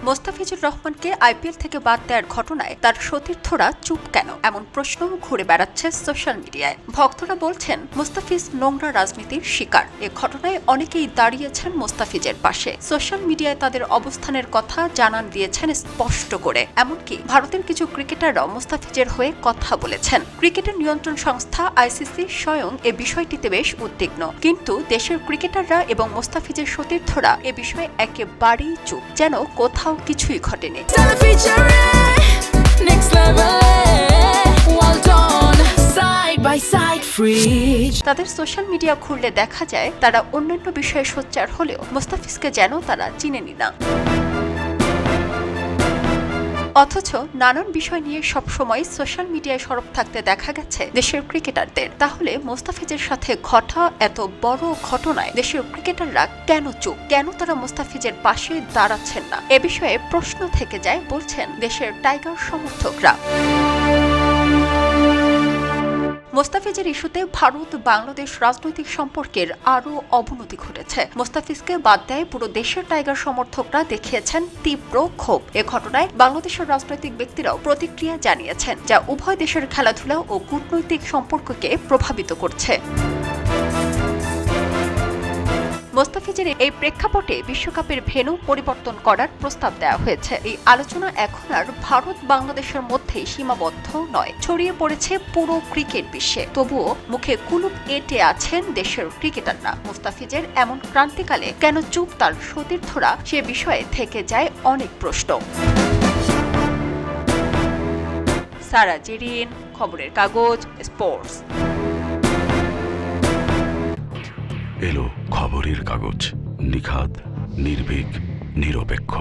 মোস্তাফিজুর রহমানকে আইপিএল থেকে বাদ দেওয়ার ঘটনায় তার সতীর্থরা চুপ কেন, এমন প্রশ্ন ঘুরে বেড়াচ্ছে সোশ্যাল মিডিয়ায়। ভক্তরা বলছেন মোস্তাফিজ নোংরা রাজনীতির শিকার। এ ঘটনায় অনেকেই দাঁড়িয়েছেন মোস্তাফিজের পাশে। সোশ্যাল মিডিয়ায় তাদের অবস্থানের কথা জানান দিয়েছেন স্পষ্ট করে। এমনকি ভারতের কিছু ক্রিকেটাররাও মোস্তাফিজের হয়ে কথা বলেছেন। ক্রিকেটের নিয়ন্ত্রণ সংস্থা আইসিসি স্বয়ং এ বিষয়টিতে বেশ উদ্বিগ্ন, কিন্তু দেশের ক্রিকেটাররা এবং মোস্তাফিজের সতীর্থরা এ বিষয়ে একেবারেই চুপ, যেন কোথাও কিছুই ঘটেনি। তাদের সোশ্যাল মিডিয়া খুললে দেখা যায় তারা অন্যান্য বিষয়ে সোচ্চার হলেও মোস্তাফিজকে যেন তারা চিনেনি না। অথচ নানান বিষয় নিয়ে সবসময় সোশ্যাল মিডিয়ায় সরব থাকতে দেখা গেছে দেশের ক্রিকেটারদের। তাহলে মোস্তাফিজের সাথে ঘটা এত বড় ঘটনায় দেশের ক্রিকেটাররা কেন চুপ? কেন তারা মোস্তাফিজের পাশে দাঁড়াচ্ছেন না? এ বিষয়ে প্রশ্ন থেকে যায়, বলছেন দেশের টাইগার সমর্থকরা। মোস্তাফিজের ইস্যুতে ভারত বাংলাদেশ রাজনৈতিক সম্পর্কের আরও অবনতি ঘটেছে। মোস্তাফিজকে বাদ দেয় পুরো দেশের টাইগার সমর্থকরা দেখিয়েছেন তীব্র ক্ষোভ। এ ঘটনায় বাংলাদেশের রাজনৈতিক ব্যক্তিরাও প্রতিক্রিয়া জানিয়েছেন, যা উভয় দেশের খেলাধুলা ও কূটনৈতিক সম্পর্ককে প্রভাবিত করছে। মোস্তাফিজের এই প্রেক্ষাপটে বিশ্বকাপের ভেন্যু পরিবর্তন করার প্রস্তাব দেওয়া হয়েছে। এই আলোচনা এখন আর ভারত বাংলাদেশের মধ্যেই সীমাবদ্ধ নয়, ছড়িয়ে পড়েছে পুরো ক্রিকেট বিশ্বে। তবুও মুখে কুলুপ এঁটে আছেন দেশের ক্রিকেটাররা। মোস্তাফিজের এমন ক্রান্তিকালে কেন চুপ তার সতীর্থরা, সে বিষয়ে থেকে যায় অনেক প্রশ্ন। সারা জেরিন, খবরের কাগজ, স্পোর্টস। এলো খবরের কাগজ, নিখাদ, নির্ভীক, নিরপেক্ষ।